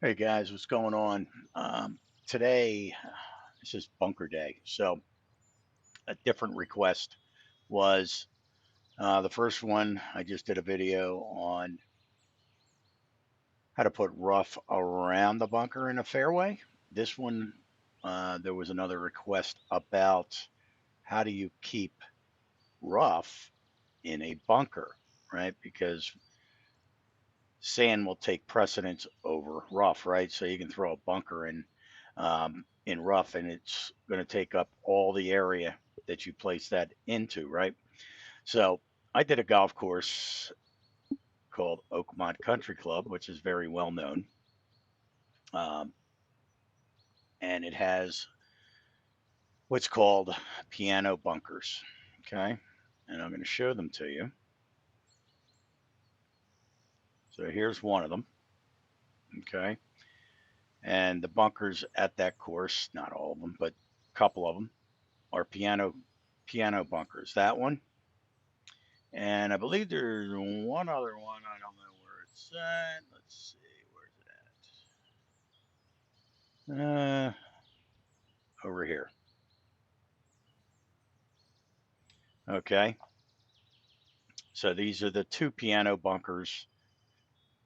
Hey guys, what's going on? Today, this is bunker day. So, a different request was the first one. I just did a video on how to put rough around the bunker in a fairway. This one, there was another request about how do you keep rough in a bunker, right? Because sand will take precedence over rough, right? So you can throw a bunker in rough, and it's going to take up all the area that you place that into, right? So I did a golf course called Oakmont Country Club, which is very well known, um, and it has what's called piano bunkers. Okay, and I'm going to show them to you. So here's one of them. Okay, and the bunkers at that course, not all of them, but a couple of them are piano bunkers. That one, and I believe there's one other one. I don't know where it's at. Let's see, where's it at? Over here. Okay, so these are the two piano bunkers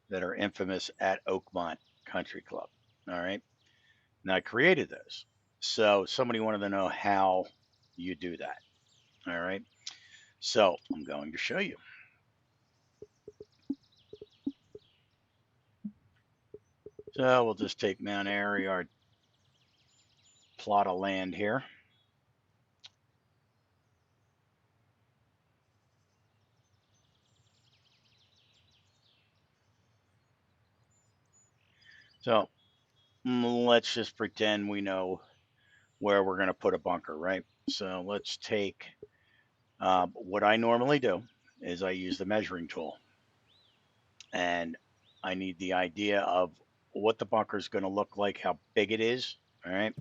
that are infamous at Oakmont Country Club. All right, now I created those, so somebody wanted to know how you do that. All right, so I'm going to show you. So we'll just take Mount Airy, our plot of land here. So let's just pretend we know where we're going to put a bunker, right? So let's take what I normally do is I use the measuring tool, and I need the idea of what the bunker is going to look like, how big it is. All right.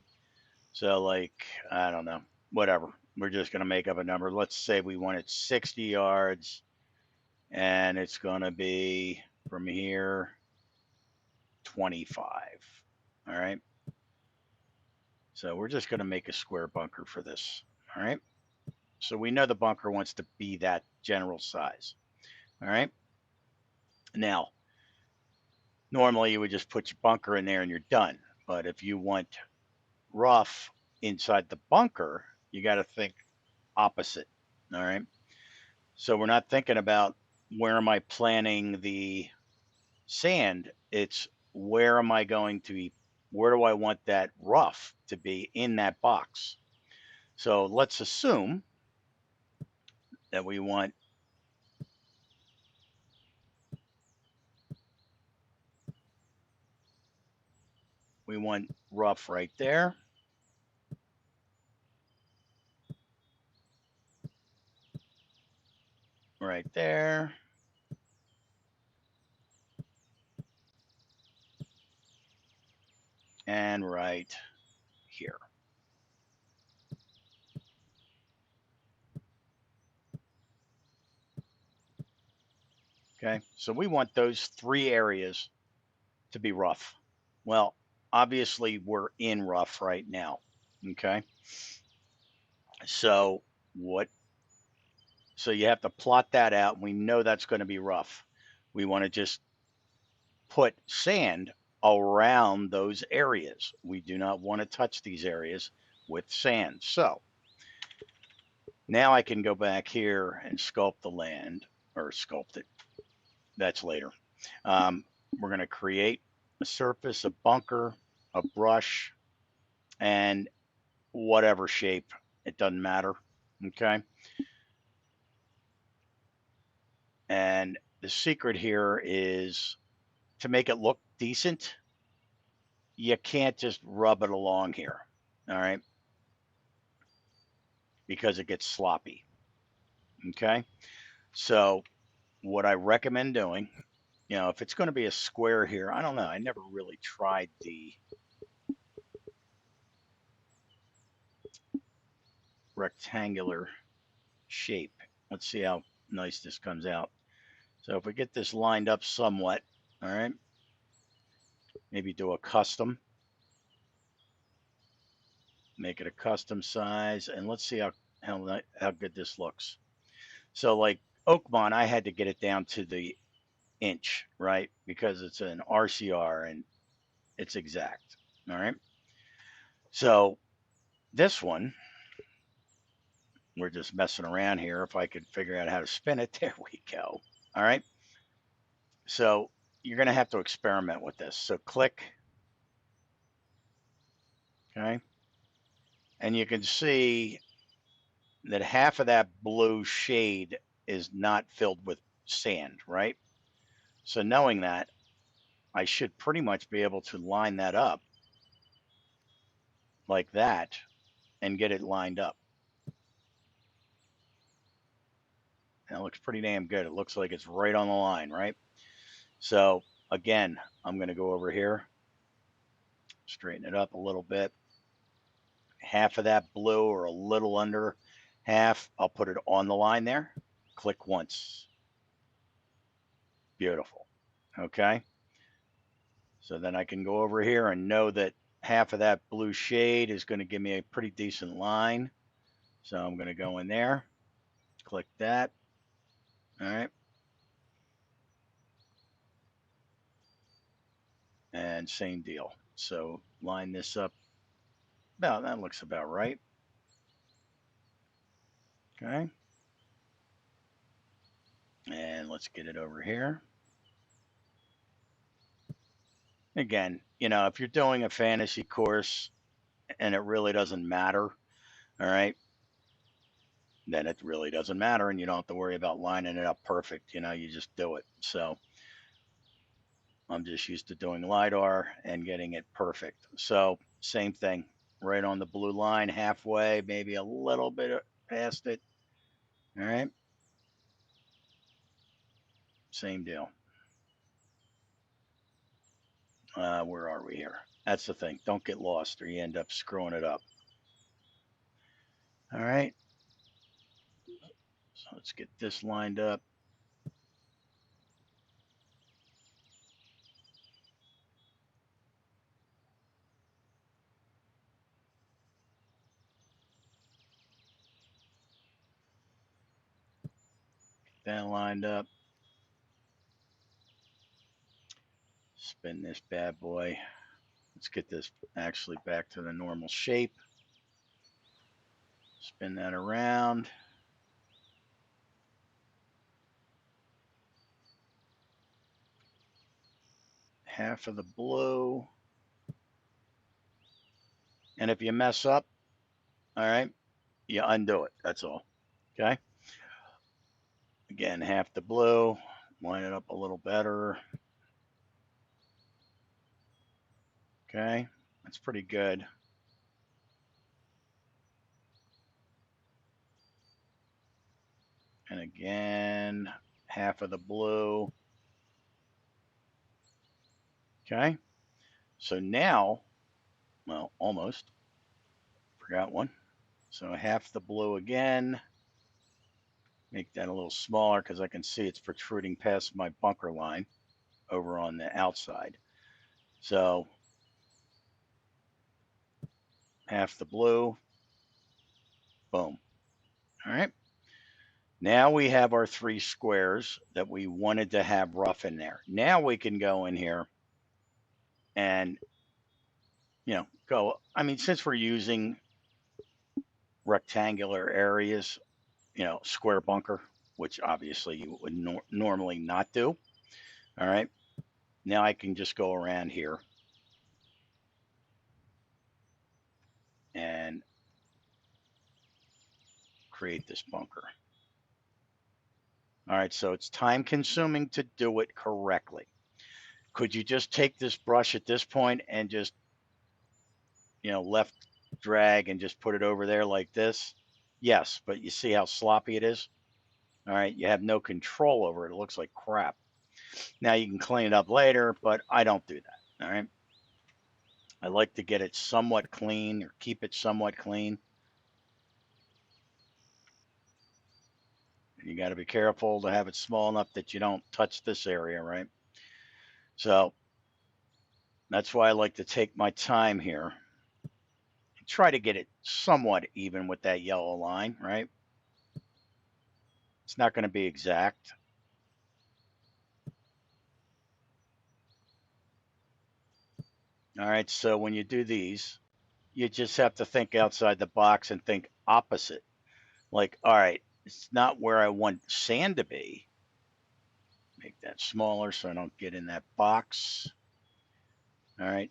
So, like, I don't know, whatever. We're just going to make up a number. Let's say we want it 60 yards, and it's going to be from here 25. All right. So we're just going to make a square bunker for this. All right. So we know the bunker wants to be that general size. All right. Now, normally you would just put your bunker in there and you're done. But if you want rough inside the bunker, you got to think opposite. All right. So we're not thinking about where am I planting the sand. It's where am I going to be? Where do I want that rough to be in that box? So let's assume that we want rough right there, right there, and right here. Okay, so we want those three areas to be rough. Well, obviously we're in rough right now. Okay, so what? So you have to plot that out. We know that's going to be rough. We want to just put sand around those areas. We do not want to touch these areas with sand. So now I can go back here and sculpt the land, or sculpt it. That's later. Um, we're going to create a surface, a bunker, a brush, and whatever shape. It doesn't matter. Okay. And the secret here is to make it look decent, you can't just rub it along here. All right. Because it gets sloppy. Okay. So, what I recommend doing, if it's going to be a square here, I don't know. I never really tried the rectangular shape. Let's see how nice this comes out. So if we get this lined up somewhat, all right, maybe do a custom, make it a custom size, and let's see how good this looks. So like Oakmont, I had to get it down to the inch, right? Because it's an RCR and it's exact. All right. So this one, we're just messing around here. If I could figure out how to spin it, there we go. All right. So you're going to have to experiment with this. So click, okay. And you can see that half of that blue shade is not filled with sand, right? So knowing that, I should pretty much be able to line that up like that and get it lined up. And it looks pretty damn good. It looks like it's right on the line, right? So again, I'm going to go over here, straighten it up a little bit. Half of that blue or a little under half, I'll put it on the line there. Click once. Beautiful. Okay. So then I can go over here and know that half of that blue shade is going to give me a pretty decent line. So I'm going to go in there, click that. All right. And same deal. So line this up. About that looks about right. Okay. And let's get it over here. Again, if you're doing a fantasy course and it really doesn't matter, all right, then it really doesn't matter and you don't have to worry about lining it up perfect. You just do it. So I'm just used to doing LiDAR and getting it perfect. So same thing, right on the blue line, halfway, maybe a little bit past it. All right. Same deal. Where are we here? That's the thing. Don't get lost or you end up screwing it up. All right. So let's get this lined up. Get that lined up. Spin this bad boy. Let's get this actually back to the normal shape. Spin that around. Half of the blue. And if you mess up, all right, you undo it. That's all. Okay. Again, half the blue. Line it up a little better. Okay. That's pretty good. And again, half of the blue. Okay. So now, well, almost. Forgot one. So half the blue again. Make that a little smaller because I can see it's protruding past my bunker line over on the outside. So half the blue. Boom. All right. Now we have our 3 squares that we wanted to have rough in there. Now we can go in here and, go. I mean, since we're using rectangular areas, square bunker, which obviously you would normally not do. All right. Now I can just go around here and create this bunker. All right. So it's time consuming to do it correctly. Could you just take this brush at this point and just, left drag and just put it over there like this? Yes, but you see how sloppy it is? All right, you have no control over it. It looks like crap. Now you can clean it up later, but I don't do that. All right. I like to get it somewhat clean or keep it somewhat clean. And you got to be careful to have it small enough that you don't touch this area, right? So That's why I like to take my time here. Try to get it somewhat even with that yellow line, right? It's not going to be exact. All right, so when you do these, you just have to think outside the box and think opposite. Like, all right, it's not where I want sand to be. Make that smaller so I don't get in that box. All right.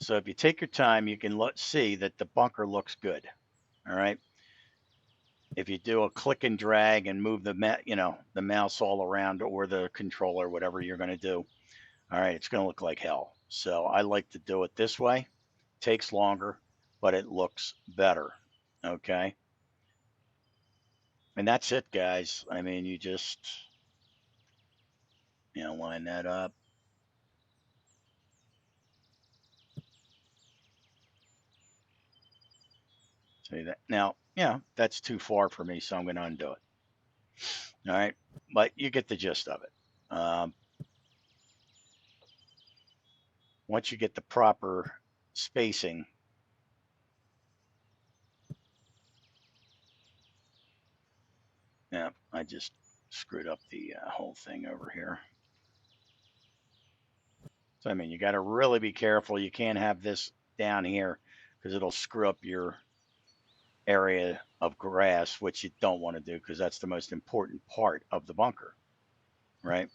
So if you take your time, you can see that the bunker looks good. All right. If you do a click and drag and move the mouse all around or the controller, whatever you're going to do, all right, it's going to look like hell. So I like to do it this way. Takes longer, but it looks better. Okay. And that's it, guys. I mean, you just, line that up. See that now? Yeah, that's too far for me, so I'm going to undo it. All right, but you get the gist of it. Once you get the proper spacing, yeah, I just screwed up the whole thing over here. So I mean, you got to really be careful. You can't have this down here because it'll screw up your area of grass, which you don't want to do because that's the most important part of the bunker, right?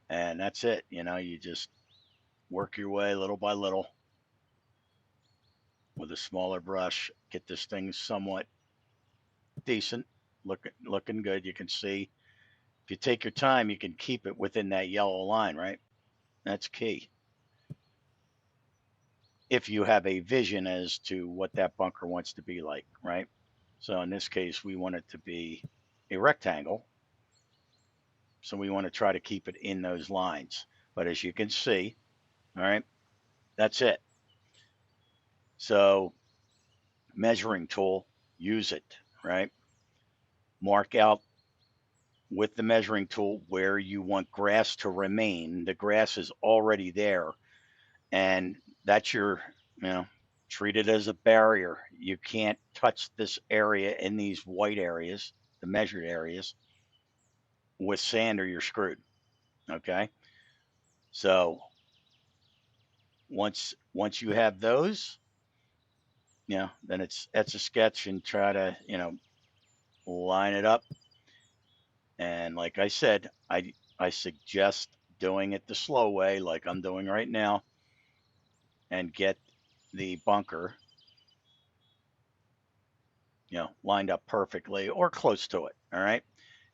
And that's it. You just work your way little by little with a smaller brush, get this thing somewhat decent, looking good. You can see if you take your time, you can keep it within that yellow line, right? That's key. If you have a vision as to what that bunker wants to be like, right? So in this case, we want it to be a rectangle. So we want to try to keep it in those lines. But as you can see, all right, that's it. So measuring tool, use it, right? Mark out with the measuring tool where you want grass to remain. The grass is already there, and that's treat it as a barrier. You can't touch this area in these white areas, the measured areas, with sand or you're screwed. Okay. So once you have those, then it's a sketch and try to, line it up. And like I said, I suggest doing it the slow way, like I'm doing right now, and get the bunker, lined up perfectly or close to it. All right.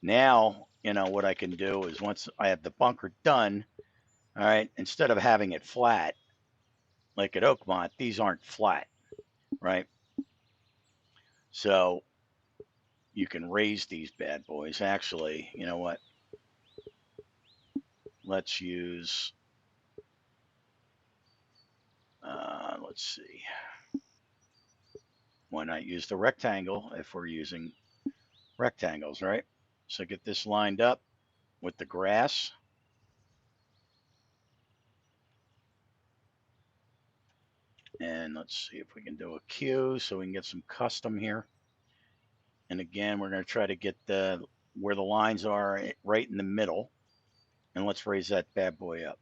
Now, what I can do is once I have the bunker done, all right, instead of having it flat, like at Oakmont, these aren't flat, right? So you can raise these bad boys. Actually, you know what? Let's use, let's see. Why not use the rectangle if we're using rectangles, right? So get this lined up with the grass. And let's see if we can do a Q so we can get some custom here. And again, we're going to try to get where the lines are right in the middle. And let's raise that bad boy up.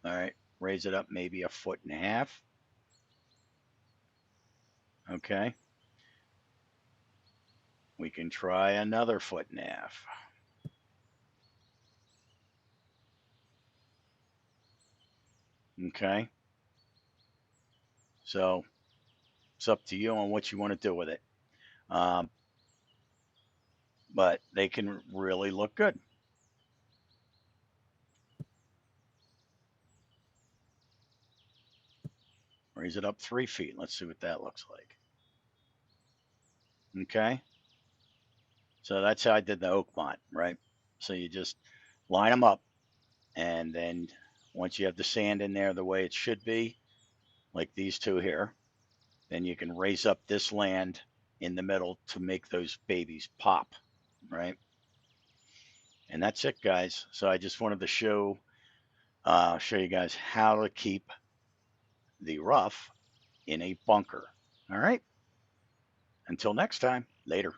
All right, raise it up maybe 1.5 feet. Okay. We can try another 1.5 feet. Okay. So it's up to you on what you want to do with it. Um, but they can really look good. Raise it up 3 feet. Let's see what that looks like. Okay. So that's how I did the Oakmont, right? So you just line them up, and then once you have the sand in there the way it should be, like these two here, then you can raise up this land in the middle to make those babies pop, right? And that's it, guys. So I just wanted to show you guys how to keep the rough in a bunker. All right. Until next time, later.